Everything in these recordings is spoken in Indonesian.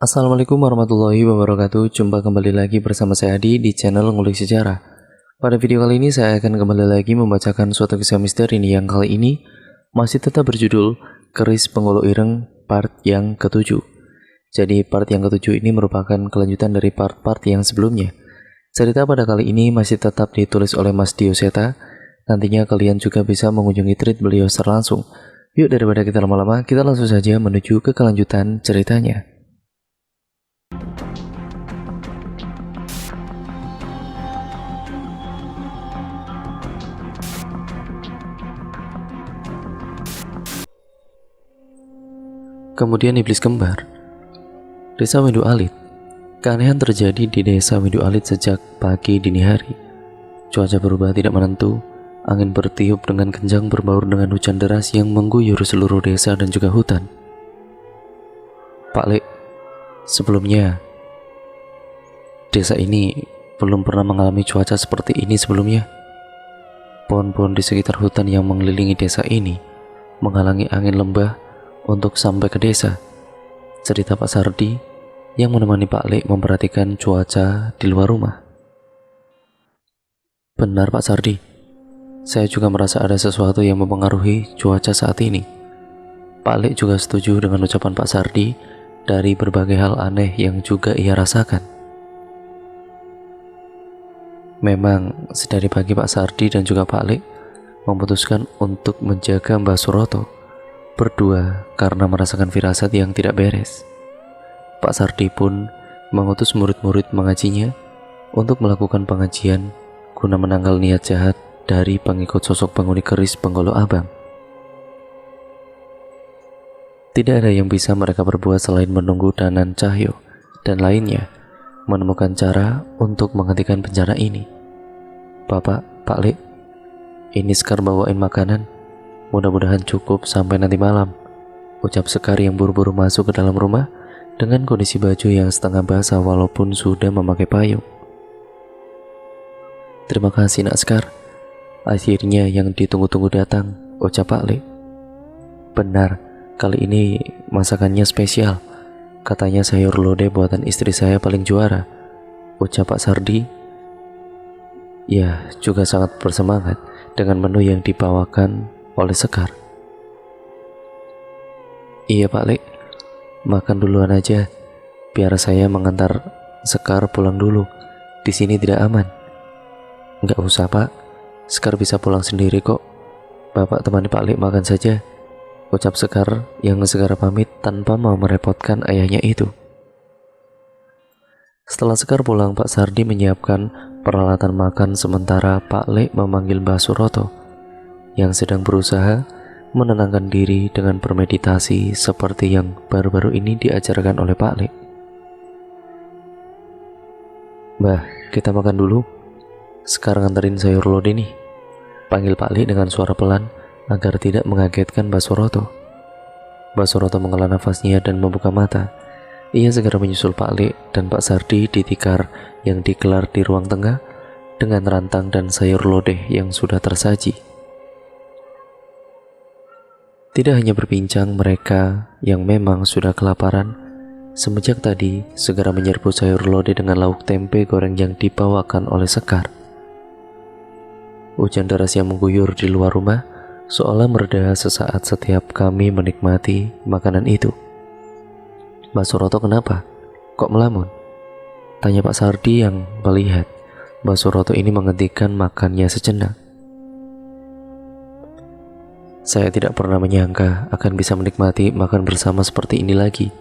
Assalamualaikum warahmatullahi wabarakatuh. Jumpa kembali lagi bersama saya Adi di channel Ngulik Sejarah. Pada video kali ini saya akan kembali lagi membacakan suatu kisah misteri yang kali ini masih tetap berjudul Keris Penggolo Ireng part yang ketujuh. Jadi part yang ketujuh ini merupakan kelanjutan dari part-part yang sebelumnya. Cerita pada kali ini masih tetap ditulis oleh Mas Dioseta. Nantinya kalian juga bisa mengunjungi tweet beliau secara langsung. Yuk daripada kita lama-lama, kita langsung saja menuju ke kelanjutan ceritanya. Kemudian iblis kembar. Desa Windu Alit. Keanehan terjadi di desa Windu Alit sejak pagi dini hari. Cuaca berubah tidak menentu, angin bertiup dengan kencang berbaur dengan hujan deras yang mengguyur seluruh desa dan juga hutan. Pak Lek, sebelumnya desa ini belum pernah mengalami cuaca seperti ini sebelumnya. Pohon-pohon di sekitar hutan yang mengelilingi desa ini menghalangi angin lembah untuk sampai ke desa. Cerita Pak Sardi yang menemani Pak Lek memperhatikan cuaca di luar rumah. Benar Pak Sardi, saya juga merasa ada sesuatu yang mempengaruhi cuaca saat ini. Pak Lek juga setuju dengan ucapan Pak Sardi dari berbagai hal aneh yang juga ia rasakan. Memang sedari pagi Pak Sardi dan juga Pak Lek memutuskan untuk menjaga Mbah Suroto berdua karena merasakan firasat yang tidak beres. Pak Sardi pun mengutus murid-murid mengajinya untuk melakukan pengajian guna menangkal niat jahat dari pengikut sosok penghuni keris Penggolo Abang. Tidak ada yang bisa mereka perbuat selain menunggu Danan Cahyo dan lainnya menemukan cara untuk menghentikan bencana ini. Pak Lek, ini Sekar bawain makanan. Mudah-mudahan cukup sampai nanti malam, ucap Sekar yang buru-buru masuk ke dalam rumah dengan kondisi baju yang setengah basah walaupun sudah memakai payung. Terima kasih Nak Sekar, akhirnya yang ditunggu-tunggu datang, ucap Pak Lek. Benar, kali ini masakannya spesial, katanya sayur lodeh buatan istri saya paling juara, ucap Pak Sardi. Ya, juga sangat bersemangat dengan menu yang dibawakan oleh Sekar. Iya Pak Lek, makan duluan aja, biar saya mengantar Sekar pulang dulu. Di sini tidak aman. Enggak usah Pak, Sekar bisa pulang sendiri kok. Bapak temani Pak Lek makan saja, ucap Sekar yang segera pamit tanpa mau merepotkan ayahnya itu. Setelah Sekar pulang, Pak Sardi menyiapkan peralatan makan sementara Pak Lek memanggil Mbah Suroto yang sedang berusaha menenangkan diri dengan bermeditasi seperti yang baru-baru ini diajarkan oleh Pak Lek. Mbah, kita makan dulu. Sekarang nganterin sayur lodeh nih, panggil Pak Lek dengan suara pelan agar tidak mengagetkan Mbah Suroto. Mbah Suroto menghela nafasnya dan membuka mata. Ia segera menyusul Pak Lek dan Pak Sardi di tikar yang digelar di ruang tengah dengan rantang dan sayur lodeh yang sudah tersaji. Tidak hanya berbincang, mereka yang memang sudah kelaparan semenjak tadi segera menyerbu sayur lodeh dengan lauk tempe goreng yang dibawakan oleh Sekar. Hujan deras yang mengguyur di luar rumah seolah mereda sesaat setiap kami menikmati makanan itu. Mbak Suroto kenapa? Kok melamun? Tanya Pak Sardi yang melihat Mbak Suroto ini menghentikan makannya sejenak. Saya tidak pernah menyangka akan bisa menikmati makan bersama seperti ini lagi,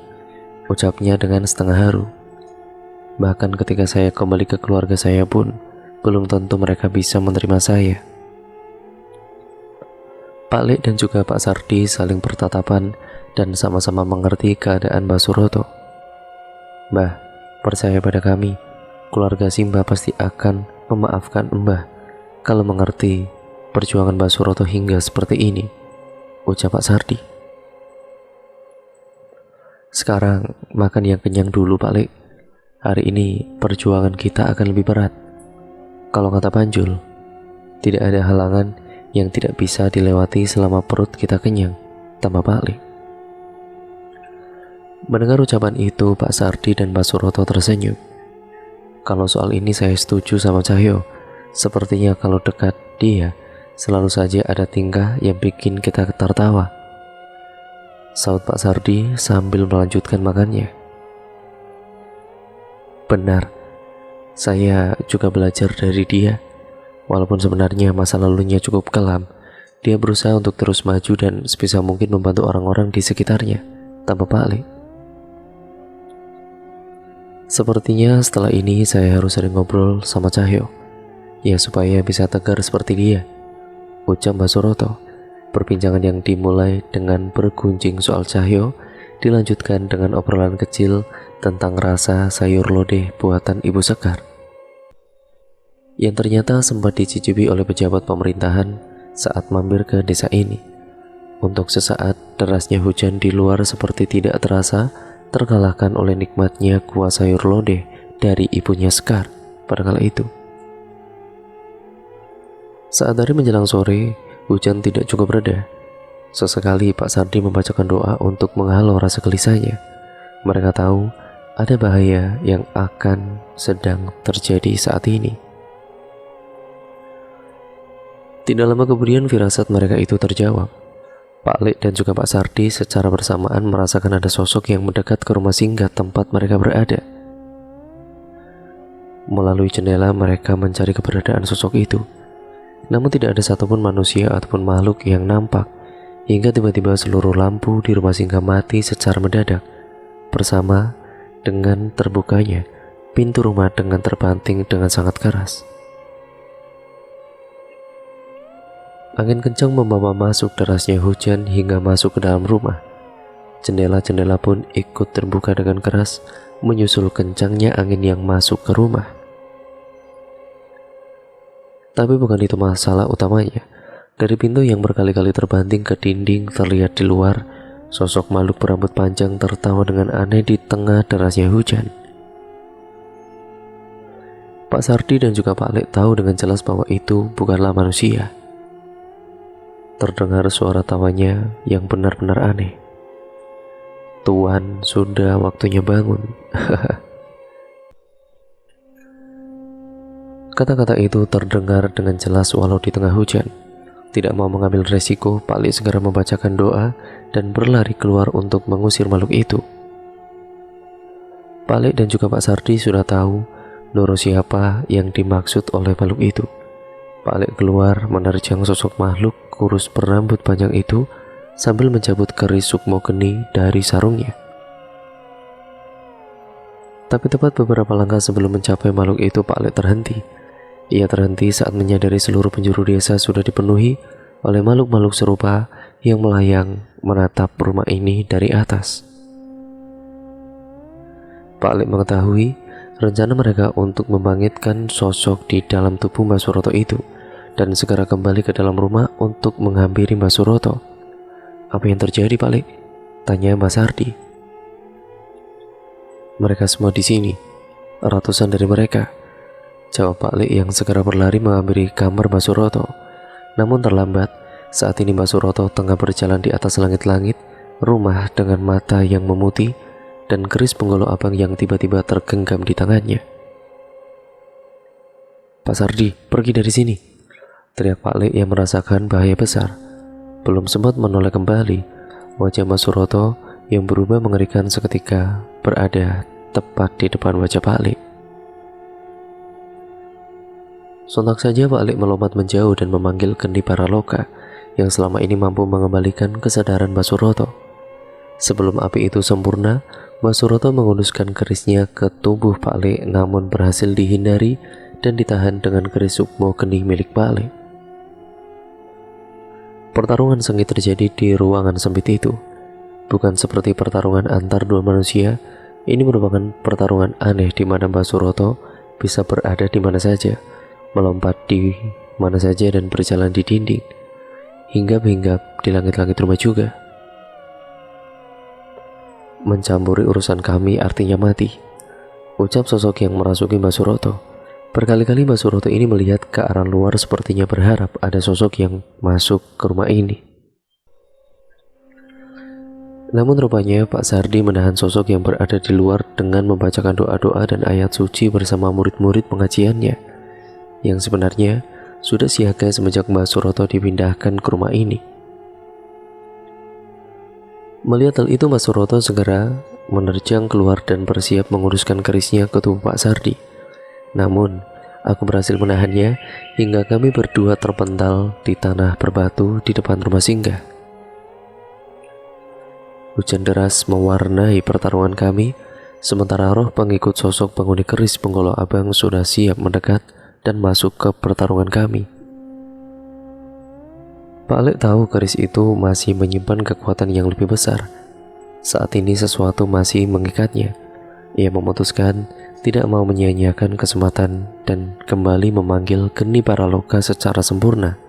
ucapnya dengan setengah haru. Bahkan ketika saya kembali ke keluarga saya pun belum tentu mereka bisa menerima saya. Pak Lek dan juga Pak Sardi saling bertatapan dan sama-sama mengerti keadaan Mbah Suroto. Mbah, percaya pada kami, keluarga Simba pasti akan memaafkan Mbah kalau mengerti perjuangan Mbah Suroto hingga seperti ini, ucap Pak Sardi. Sekarang makan yang kenyang dulu Pak Lek. Hari ini perjuangan kita akan lebih berat. Kalau kata Panjul, tidak ada halangan yang tidak bisa dilewati selama perut kita kenyang, tambah Pak Lek. Mendengar ucapan itu, Pak Sardi dan Pak Suroto tersenyum. Kalau soal ini saya setuju sama Cahyo. Sepertinya kalau dekat dia, selalu saja ada tingkah yang bikin kita tertawa. Saut Pak Sardi sambil melanjutkan makannya. Benar, saya juga belajar dari dia. Walaupun sebenarnya masa lalunya cukup kelam, dia berusaha untuk terus maju dan sebisa mungkin membantu orang-orang di sekitarnya, tanpa palik. Sepertinya setelah ini saya harus sering ngobrol sama Cahyo, ya supaya bisa tegar seperti dia, ucap Mbak Suroto. Perbincangan yang dimulai dengan bergunjing soal Cahyo dilanjutkan dengan obrolan kecil tentang rasa sayur lodeh buatan Ibu Sekar, yang ternyata sempat dicicipi oleh pejabat pemerintahan saat mampir ke desa ini. Untuk sesaat, derasnya hujan di luar seperti tidak terasa terkalahkan oleh nikmatnya kuah sayur lodeh dari ibunya Sekar pada kala itu. Saat hari menjelang sore, hujan tidak cukup reda. Sesekali Pak Sardi membacakan doa untuk menghalau rasa gelisahnya. Mereka tahu ada bahaya yang akan sedang terjadi saat ini. Tidak lama kemudian firasat mereka itu terjawab. Pak Lek dan juga Pak Sardi secara bersamaan merasakan ada sosok yang mendekat ke rumah singgah tempat mereka berada. Melalui jendela mereka mencari keberadaan sosok itu. Namun tidak ada satupun manusia ataupun makhluk yang nampak, hingga tiba-tiba seluruh lampu di rumah singgah mati secara mendadak, bersama dengan terbukanya pintu rumah dengan terbanting dengan sangat keras. Angin kencang membawa masuk derasnya hujan hingga masuk ke dalam rumah. Jendela-jendela pun ikut terbuka dengan keras, menyusul kencangnya angin yang masuk ke rumah. Tapi bukan itu masalah utamanya. Dari pintu yang berkali-kali terbanting ke dinding terlihat di luar, sosok makhluk berambut panjang tertawa dengan aneh di tengah derasnya hujan. Pak Sardi dan juga Pak Lek tahu dengan jelas bahwa itu bukanlah manusia. Terdengar suara tawanya yang benar-benar aneh. Tuan, sudah waktunya bangun. Kata-kata itu terdengar dengan jelas walau di tengah hujan. Tidak mau mengambil resiko, Pak Lek segera membacakan doa dan berlari keluar untuk mengusir makhluk itu. Pak Lek dan juga Pak Sardi sudah tahu Noro siapa yang dimaksud oleh makhluk itu. Pak Lek keluar menerjang sosok makhluk kurus berambut panjang itu sambil mencabut keris sukmo geni dari sarungnya. Tapi tepat beberapa langkah sebelum mencapai makhluk itu, Pak Lek terhenti. Ia terhenti saat menyadari seluruh penjuru desa sudah dipenuhi oleh makhluk-makhluk serupa yang melayang menatap rumah ini dari atas. Pak Lek mengetahui rencana mereka untuk membangkitkan sosok di dalam tubuh Mbak Suroto itu dan segera kembali ke dalam rumah untuk menghampiri Mbak Suroto. Apa yang terjadi, Pak Lek? Tanya Mbak Sardi. Mereka semua di sini, ratusan dari mereka, jawab Pak Lek yang segera berlari menghampiri kamar Mbak Suroto. Namun terlambat, saat ini Mbak Suroto tengah berjalan di atas langit-langit rumah dengan mata yang memutih dan keris penggolok abang yang tiba-tiba tergenggam di tangannya. Pak Sardi, pergi dari sini, teriak Pak Lek yang merasakan bahaya besar. Belum sempat menoleh kembali, wajah Mbak Suroto yang berubah mengerikan seketika berada tepat di depan wajah Pak Lek. Sontak saja Pak Lek melompat menjauh dan memanggil Kendi Paraloka yang selama ini mampu mengembalikan kesadaran Mbak Suroto. Sebelum api itu sempurna, Mbak Suroto menghunuskan kerisnya ke tubuh Pak Lek, namun berhasil dihindari dan ditahan dengan keris sukmo geni milik Pak Lek. Pertarungan sengit terjadi di ruangan sempit itu. Bukan seperti pertarungan antar dua manusia, ini merupakan pertarungan aneh di mana Mbak Suroto bisa berada di mana saja, melompat di mana saja dan berjalan di dinding, hinggap-hinggap di langit-langit rumah juga. Mencampuri urusan kami artinya mati, ucap sosok yang merasuki Mbak Suroto. Berkali-kali Mbak Suroto ini melihat ke arah luar sepertinya berharap ada sosok yang masuk ke rumah ini. Namun rupanya Pak Sardi menahan sosok yang berada di luar dengan membacakan doa-doa dan ayat suci bersama murid-murid pengajiannya, yang sebenarnya sudah siaga semenjak Mbah Suroto dipindahkan ke rumah ini. Melihat hal itu, Mbah Suroto segera menerjang keluar dan bersiap menguruskan kerisnya ke tubuh Pak Sardi. Namun, aku berhasil menahannya hingga kami berdua terpental di tanah berbatu di depan rumah singgah. Hujan deras mewarnai pertarungan kami, sementara roh pengikut sosok penghuni keris Penggolo Abang sudah siap mendekat dan masuk ke pertarungan kami. Pak Lek tahu keris itu masih menyimpan kekuatan yang lebih besar. Saat ini sesuatu masih mengikatnya. Ia memutuskan tidak mau menyia-nyiakan kesempatan dan kembali memanggil geni Paraloka secara sempurna.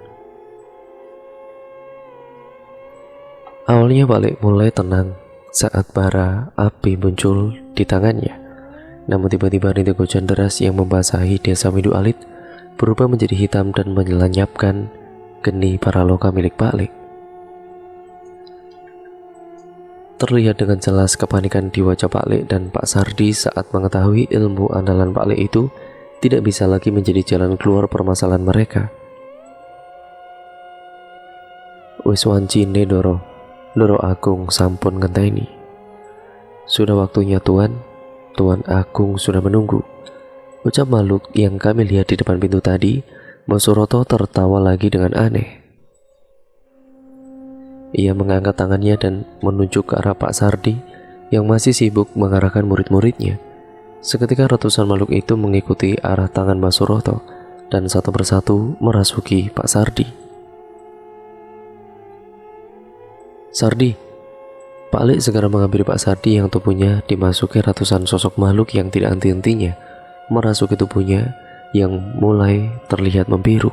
Awalnya Pak Lek mulai tenang saat bara api muncul di tangannya. Namun tiba-tiba rintik hujan deras yang membasahi desa Windu Alit berubah menjadi hitam dan menyelenyapkan geni Paraloka milik Pak Lek. Terlihat dengan jelas kepanikan di wajah Pak Lek dan Pak Sardi saat mengetahui ilmu andalan Pak Lek itu tidak bisa lagi menjadi jalan keluar permasalahan mereka. Wis wancine Loro Agung sampun ngenteni. Sudah waktunya Tuan Agung sudah menunggu. Ucap makhluk yang kami lihat di depan pintu tadi. Mbah Suroto tertawa lagi dengan aneh. Ia mengangkat tangannya dan menunjuk ke arah Pak Sardi yang masih sibuk mengarahkan murid-muridnya. Seketika ratusan makhluk itu mengikuti arah tangan Mbah Suroto dan satu persatu merasuki Pak Sardi. Sardi, Pak Lek segera menghampiri Pak Sardi yang tubuhnya dimasuki ratusan sosok makhluk yang tidak henti-hentinya merasuki tubuhnya yang mulai terlihat membiru.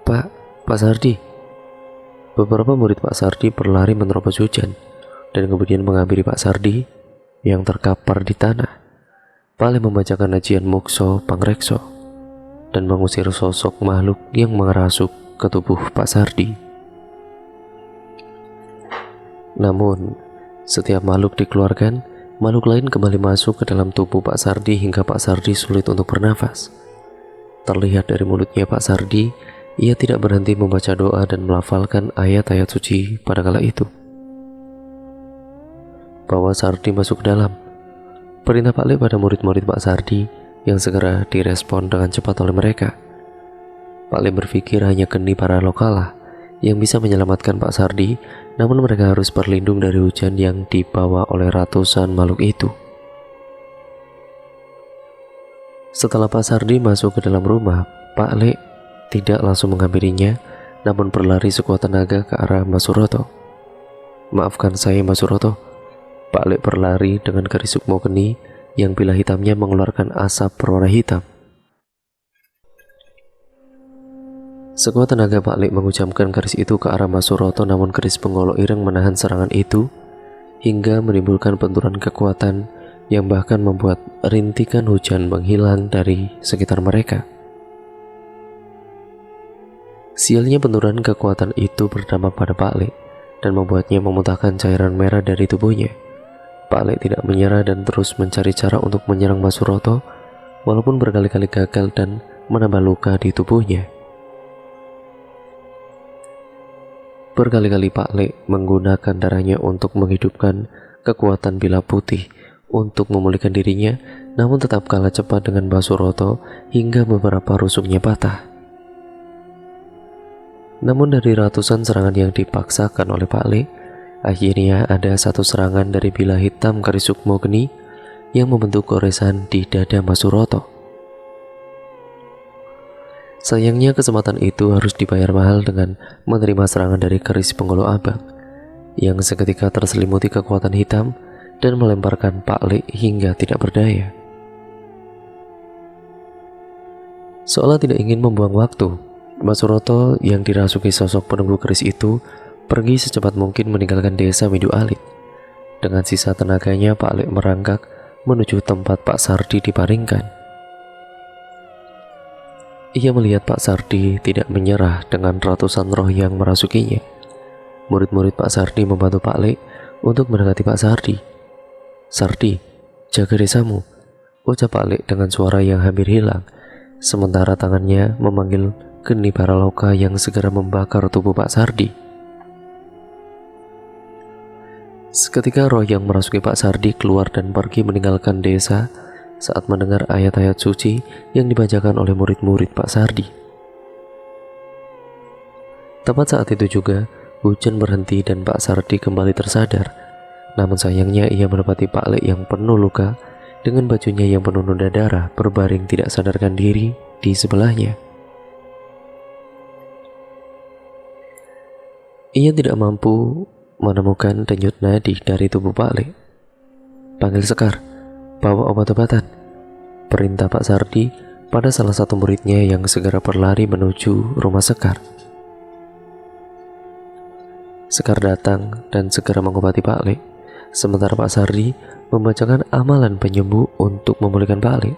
Pak Sardi. Beberapa murid Pak Sardi berlari menerobos hujan dan kemudian menghampiri Pak Sardi yang terkapar di tanah. Pak Lek membacakan ajian Mukso Pangrekso dan mengusir sosok makhluk yang merasuk ke tubuh Pak Sardi. Namun, setiap makhluk dikeluarkan, makhluk lain kembali masuk ke dalam tubuh Pak Sardi hingga Pak Sardi sulit untuk bernafas. Terlihat dari mulutnya Pak Sardi, ia tidak berhenti membaca doa dan melafalkan ayat-ayat suci pada kala itu. Bawa Sardi masuk ke dalam. Perintah Pak Lek pada murid-murid Pak Sardi yang segera direspon dengan cepat oleh mereka. Pak Lek berpikir hanya geni Paraloka lah yang bisa menyelamatkan Pak Sardi, namun mereka harus berlindung dari hujan yang dibawa oleh ratusan makhluk itu. Setelah Pak Sardi masuk ke dalam rumah, Pak Lek tidak langsung menghampirinya, namun berlari sekuat tenaga ke arah Mbah Suroto. Maafkan saya Mbah Suroto. Pak Lek berlari dengan keris sukmo geni yang bilah hitamnya mengeluarkan asap berwarna hitam. Sekuat tenaga Pak Lek mengucapkan keris itu ke arah Mbah Suroto, namun keris Penggolo Ireng menahan serangan itu hingga menimbulkan benturan kekuatan yang bahkan membuat rintikan hujan menghilang dari sekitar mereka. Sialnya benturan kekuatan itu berdampak pada Pak Lek dan membuatnya memuntahkan cairan merah dari tubuhnya. Pak Lek tidak menyerah dan terus mencari cara untuk menyerang Mbah Suroto walaupun berkali-kali gagal dan menambah luka di tubuhnya. Berkali-kali Pak Lek menggunakan darahnya untuk menghidupkan kekuatan bilah putih untuk memulihkan dirinya, namun tetap kalah cepat dengan Mbah Suroto hingga beberapa rusuknya patah. Namun dari ratusan serangan yang dipaksakan oleh Pak Lek, akhirnya ada satu serangan dari bilah hitam keris sukmo geni yang membentuk goresan di dada Mbah Suroto. Sayangnya kesempatan itu harus dibayar mahal dengan menerima serangan dari keris Penggolo Abang yang seketika terselimuti kekuatan hitam dan melemparkan Pak Lek hingga tidak berdaya. Seolah tidak ingin membuang waktu, Mbah Suroto yang dirasuki sosok penunggu keris itu pergi secepat mungkin meninggalkan desa Windu Alit. Dengan sisa tenaganya Pak Lek merangkak menuju tempat Pak Sardi dibaringkan. Ia melihat Pak Sardi tidak menyerah dengan ratusan roh yang merasukinya. murid-murid Pak Sardi membantu Pak Lek untuk mendekati Pak Sardi. "Sardi, jaga desamu," ucap Pak Lek dengan suara yang hampir hilang, sementara tangannya memanggil geni paraloka yang segera membakar tubuh Pak Sardi. Seketika roh yang merasuki Pak Sardi keluar dan pergi meninggalkan desa saat mendengar ayat-ayat suci yang dibacakan oleh murid-murid Pak Sardi. Tepat saat itu juga, hujan berhenti dan Pak Sardi kembali tersadar. Namun sayangnya ia mendapati Pak Lek yang penuh luka dengan bajunya yang penuh noda darah berbaring tidak sadarkan diri di sebelahnya. Ia tidak mampu menemukan denyut nadi dari tubuh Pak Lek. "Panggil Sekar, bawa obat-obatan," perintah Pak Sardi pada salah satu muridnya yang segera berlari menuju rumah Sekar. Sekar datang dan segera mengobati Pak Lek, sementara Pak Sardi membacakan amalan penyembuh untuk memulihkan Pak Lek.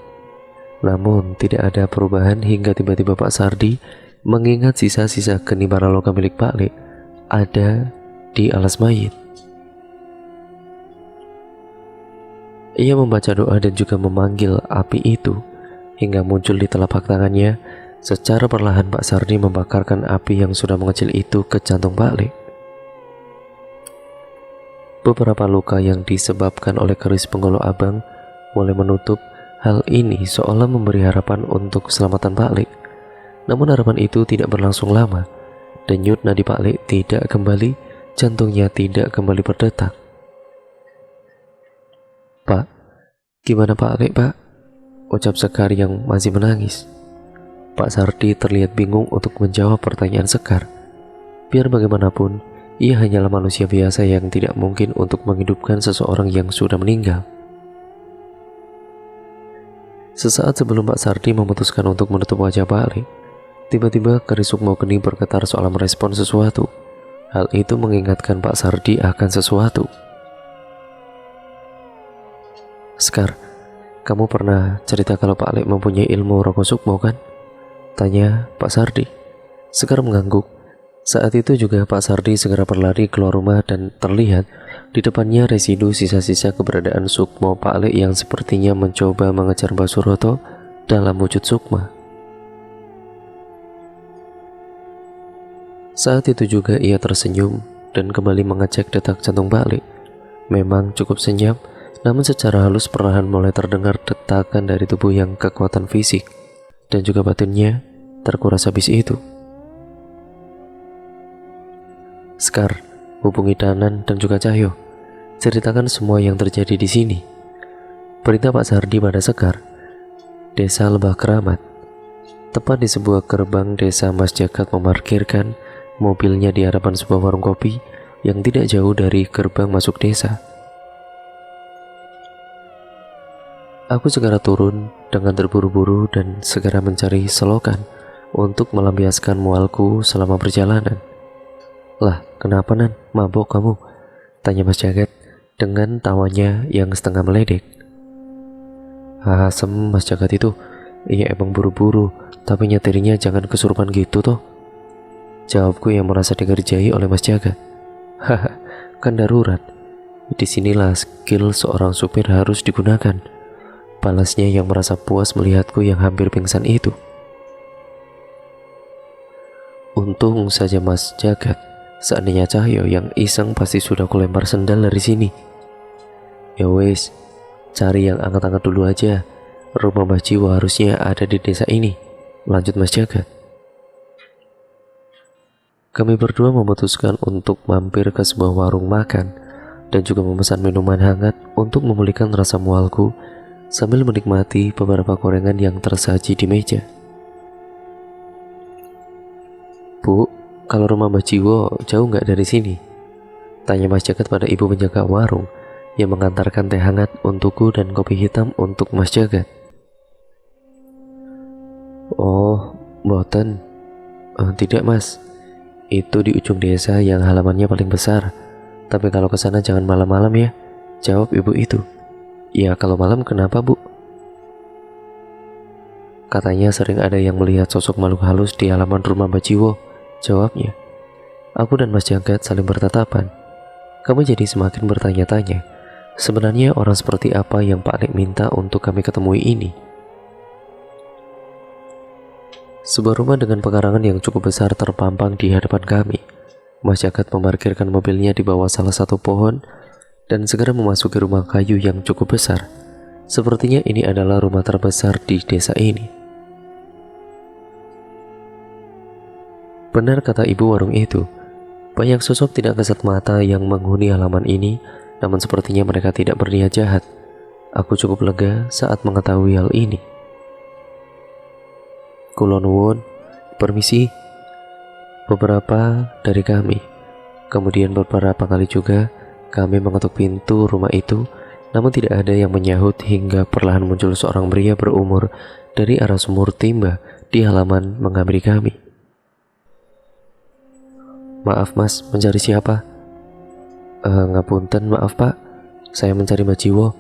Namun tidak ada perubahan hingga tiba-tiba Pak Sardi mengingat sisa-sisa geni paraloka milik Pak Lek ada di alas mayit. Ia membaca doa dan juga memanggil api itu hingga muncul di telapak tangannya. Secara perlahan Pak Sardi membakarkan api yang sudah mengecil itu ke jantung Pak Lek. Beberapa luka yang disebabkan oleh keris penggolok abang mulai menutup hal ini seolah memberi harapan untuk keselamatan Pak Lek. Namun harapan itu tidak berlangsung lama. Denyut nadi Pak Lek tidak kembali, jantungnya tidak kembali berdetak. "Pak, gimana Pak Lek, Pak?" ucap Sekar yang masih menangis. Pak Sardi terlihat bingung untuk menjawab pertanyaan Sekar. Biar bagaimanapun, ia hanyalah manusia biasa yang tidak mungkin untuk menghidupkan seseorang yang sudah meninggal. Sesaat sebelum Pak Sardi memutuskan untuk menutup wajah Pak Lek, tiba-tiba keris Sukmo Geni bergetar seolah merespon sesuatu. Hal itu mengingatkan Pak Sardi akan sesuatu. "Sekar, kamu pernah cerita kalau Pak Lek mempunyai ilmu Roko Sukmo kan?" tanya Pak Sardi. Sekar mengangguk. Saat itu juga Pak Sardi segera berlari keluar rumah dan terlihat di depannya residu sisa-sisa keberadaan Sukmo Pak Lek yang sepertinya mencoba mengejar Mbak Suroto dalam wujud Sukma. Saat itu juga ia tersenyum dan kembali mengecek detak jantung Pak Lek. Memang cukup senyap, namun secara halus perlahan mulai terdengar detakan dari tubuh yang kekuatan fisik dan juga batinnya terkuras habis itu. "Sekar, hubungi Danan dan juga Cahyo. Ceritakan semua yang terjadi di sini," perintah Pak Sardi pada Sekar. Desa Lembah Keramat. Tepat di sebuah gerbang desa, Mas Jagat memarkirkan mobilnya di hadapan sebuah warung kopi yang tidak jauh dari gerbang masuk desa. Aku segera turun dengan terburu-buru dan segera mencari selokan untuk melampiaskan mualku selama perjalanan. "Lah, kenapa Nan? Mabok kamu?" tanya Mas Jagat dengan tawanya yang setengah meledek. "Asem Mas Jagat itu, iya emang buru-buru, tapi nyetirnya jangan kesurupan gitu toh," jawabku yang merasa dikerjai oleh Mas Jagat. "Haha, kan darurat. Disinilah skill seorang supir harus digunakan," balasnya yang merasa puas melihatku yang hampir pingsan itu. Untung saja Mas Jagat, seandainya Cahyo yang iseng pasti sudah kulempar sendal dari sini. "Ya wes, cari yang angkat-angkat dulu aja. Rumah Mbah Jiwo harusnya ada di desa ini," lanjut Mas Jagat. Kami berdua memutuskan untuk mampir ke sebuah warung makan dan juga memesan minuman hangat untuk memulihkan rasa mualku sambil menikmati beberapa gorengan yang tersaji di meja. "Bu, kalau rumah Mbah Jiwo jauh nggak dari sini?" tanya Mas Jagat pada ibu penjaga warung yang mengantarkan teh hangat untukku dan kopi hitam untuk Mas Jagat. "Oh, mboten. Tidak Mas, itu di ujung desa yang halamannya paling besar. Tapi kalau ke sana jangan malam-malam ya," jawab ibu itu. "Ya kalau malam kenapa Bu?" "Katanya sering ada yang melihat sosok makhluk halus di halaman rumah Mbah Jiwo," jawabnya. Aku dan Mas Jagat saling bertatapan. Kami jadi semakin bertanya-tanya, sebenarnya orang seperti apa yang Pak Lek minta untuk kami ketemui ini? Sebuah rumah dengan pekarangan yang cukup besar terpampang di hadapan kami. Mas Jagat memarkirkan mobilnya di bawah salah satu pohon dan segera memasuki rumah kayu yang cukup besar. Sepertinya ini adalah rumah terbesar di desa ini. Benar kata ibu warung itu, banyak sosok tidak kasat mata yang menghuni halaman ini, namun sepertinya mereka tidak berniat jahat. Aku cukup lega saat mengetahui hal ini. Kula nuwun, permisi. Beberapa dari kami. Kemudian beberapa kali juga kami mengetuk pintu rumah itu, namun tidak ada yang menyahut hingga perlahan muncul seorang pria berumur dari arah sumur timba di halaman menghampiri kami. Maaf mas, mencari siapa? Ngapunten, maaf pak, saya mencari Mbak Jiwo,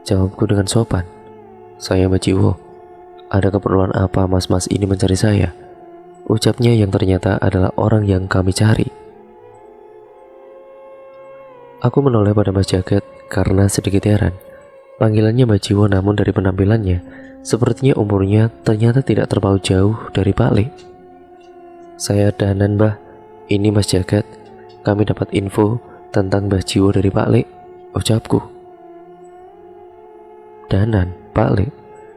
jawabku dengan sopan. Saya Mbak Jiwo, ada keperluan apa mas-mas ini mencari saya? Ucapnya yang ternyata adalah orang yang kami cari. Aku menoleh pada Mas Jagat karena sedikit heran. Panggilannya Mbak Jiwo, namun dari penampilannya, sepertinya umurnya ternyata tidak terlalu jauh dari Pak Lek. Saya Danan mbah, ini Mas Jagat, kami dapat info tentang Mbah Jiwo dari Pak Lek, ucapku. Danan, Pak Lek.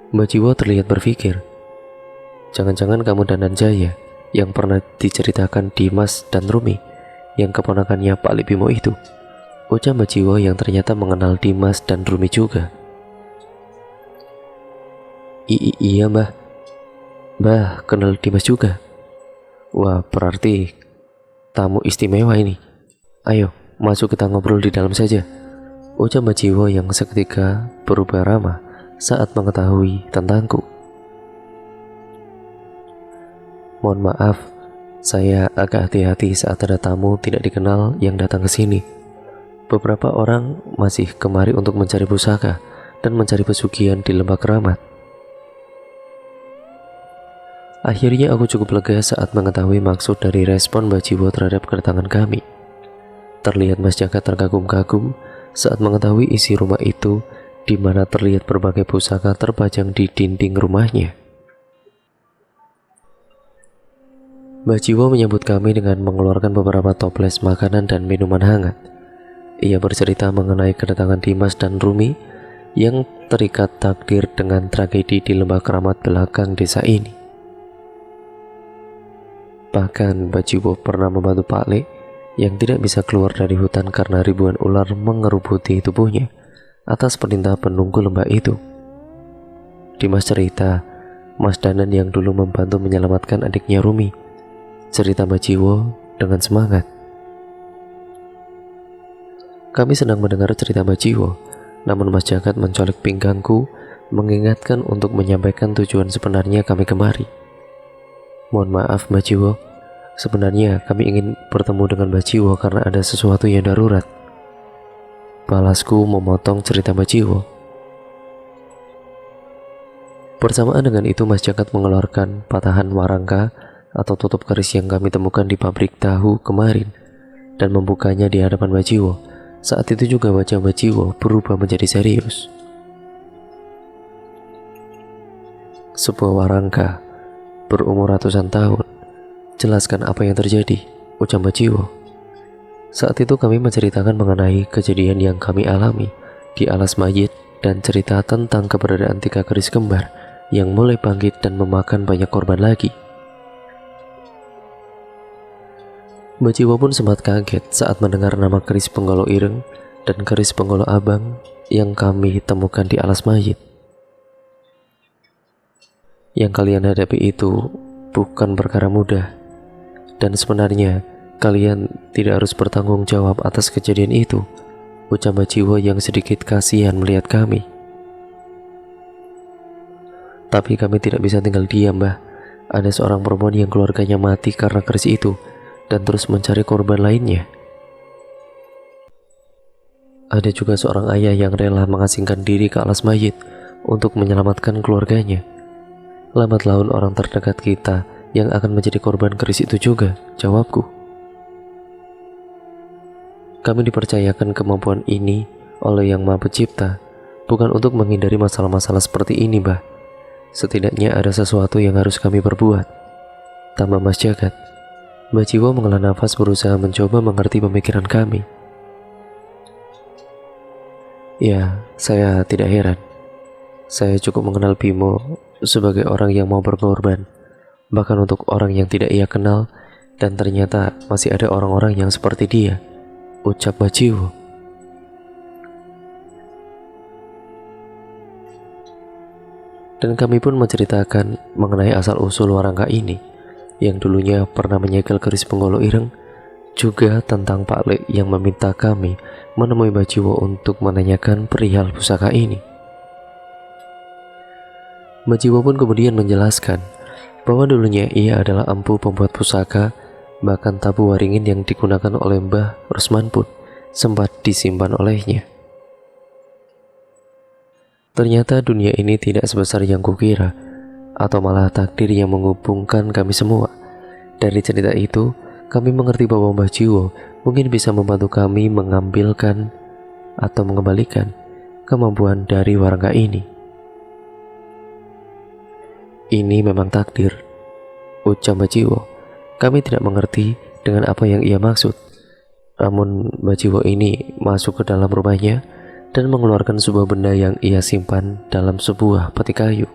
Mbah Jiwo terlihat berpikir. Jangan-jangan kamu Danan Jaya yang pernah diceritakan Dimas dan Rumi, yang keponakannya Pak Lek Bimo itu, ucap Mbah Jiwo yang ternyata mengenal Dimas dan Rumi juga. Iya mbah, mbah kenal Dimas juga. Wah, berarti tamu istimewa ini. Ayo, masuk kita ngobrol di dalam saja, ucap Mbah Jiwo yang seketika berubah ramah saat mengetahui tentangku. Mohon maaf, saya agak hati-hati saat ada tamu tidak dikenal yang datang ke sini. Beberapa orang masih kemari untuk mencari pusaka dan mencari pesugihan di lembah keramat. Akhirnya aku cukup lega saat mengetahui maksud dari respon Mbah Jiwo terhadap kedatangan kami. Terlihat Mas Jagat terkagum-kagum saat mengetahui isi rumah itu, di mana terlihat berbagai pusaka terpajang di dinding rumahnya. Mbah Jiwo menyambut kami dengan mengeluarkan beberapa toples makanan dan minuman hangat. Ia bercerita mengenai kedatangan Dimas dan Rumi yang terikat takdir dengan tragedi di lembah keramat belakang desa ini. Bahkan Mbah Jiwo pernah membantu Pak Lek yang tidak bisa keluar dari hutan karena ribuan ular mengerubuti tubuhnya atas perintah penunggu lembah itu. Dimas cerita, Mas Danan yang dulu membantu menyelamatkan adiknya Rumi, cerita Mbah Jiwo dengan semangat. Kami senang mendengar cerita Mbah Jiwo, namun Mas Jagat mencolek pinggangku, mengingatkan untuk menyampaikan tujuan sebenarnya kami kemari. Mohon maaf Mbah Jiwo, sebenarnya kami ingin bertemu dengan Mbah Jiwo karena ada sesuatu yang darurat. Balasku memotong cerita Mbah Jiwo. Bersamaan dengan itu Mas Jagat mengeluarkan patahan warangka atau tutup keris yang kami temukan di pabrik tahu kemarin dan membukanya di hadapan Mbah Jiwo. Saat itu juga wajah Mbah Jiwo berubah menjadi serius. Sebuah warangka berumur ratusan tahun. Jelaskan apa yang terjadi, ucap Mbah Jiwo. Saat itu kami menceritakan mengenai kejadian yang kami alami di alas mayit dan cerita tentang keberadaan 3 keris kembar yang mulai bangkit dan memakan banyak korban lagi. Mbah Jiwo pun sempat kaget saat mendengar nama keris Penggolo Ireng dan keris Penggolo Abang yang kami temukan di alas mayit. Yang kalian hadapi itu bukan perkara mudah, dan sebenarnya kalian tidak harus bertanggung jawab atas kejadian itu, ucap Mbah Jiwo yang sedikit kasihan melihat kami. Tapi kami tidak bisa tinggal diam, Mbah. Ada seorang perempuan yang keluarganya mati karena keris itu dan terus mencari korban lainnya. Ada juga seorang ayah yang rela mengasingkan diri ke alas mayit untuk menyelamatkan keluarganya. Lambat laun orang terdekat kita yang akan menjadi korban keris itu juga, jawabku. Kami dipercayakan kemampuan ini oleh Yang Maha Pencipta, bukan untuk menghindari masalah-masalah seperti ini, Mbah. Setidaknya ada sesuatu yang harus kami perbuat. Tambah Mas Jagat. Mbah Jiwo menghela nafas berusaha mencoba mengerti pemikiran kami. Ya, saya tidak heran. Saya cukup mengenal Bimo sebagai orang yang mau berkorban, bahkan untuk orang yang tidak ia kenal, dan ternyata masih ada orang-orang yang seperti dia, ucap Mbah Jiwo. Dan kami pun menceritakan mengenai asal-usul warangka ini, yang dulunya pernah menyegel keris penggolo ireng, juga tentang Pak Lek yang meminta kami menemui Mbah Jiwo untuk menanyakan perihal pusaka ini. Mbah Jiwo pun kemudian menjelaskan bahwa dulunya ia adalah empu pembuat pusaka, bahkan tabu waringin yang digunakan oleh Mbah Rusman pun sempat disimpan olehnya. Ternyata dunia ini tidak sebesar yang kukira, atau malah takdir yang menghubungkan kami semua. Dari cerita itu, kami mengerti bahwa Mbah Jiwo mungkin bisa membantu kami mengambilkan atau mengembalikan kemampuan dari warangka ini. Ini memang takdir, ucap Mbah Jiwo. Kami tidak mengerti dengan apa yang ia maksud. Namun Mbah Jiwo ini masuk ke dalam rumahnya dan mengeluarkan sebuah benda yang ia simpan dalam sebuah peti kayu.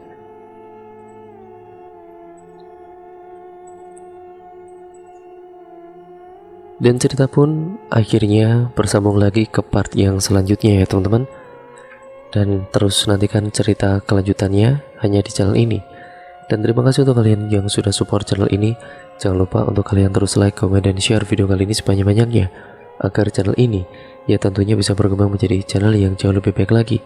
Dan cerita pun akhirnya bersambung lagi ke part yang selanjutnya ya teman-teman. Dan terus nantikan cerita kelanjutannya hanya di channel ini. Dan terima kasih untuk kalian yang sudah support channel ini. Jangan lupa untuk kalian terus like, komen, dan share video kali ini sebanyak-banyaknya, agar channel ini ya tentunya bisa berkembang menjadi channel yang jauh lebih baik lagi.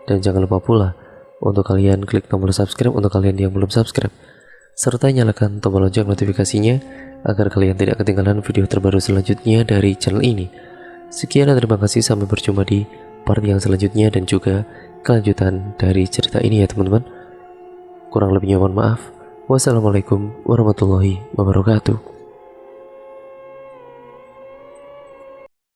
Dan jangan lupa pula untuk kalian klik tombol subscribe untuk kalian yang belum subscribe, serta nyalakan tombol lonceng notifikasinya agar kalian tidak ketinggalan video terbaru selanjutnya dari channel ini. Sekian dan terima kasih, sampai berjumpa di part yang selanjutnya dan juga kelanjutan dari cerita ini ya teman-teman. Kurang lebihnya mohon maaf. Wassalamualaikum warahmatullahi wabarakatuh.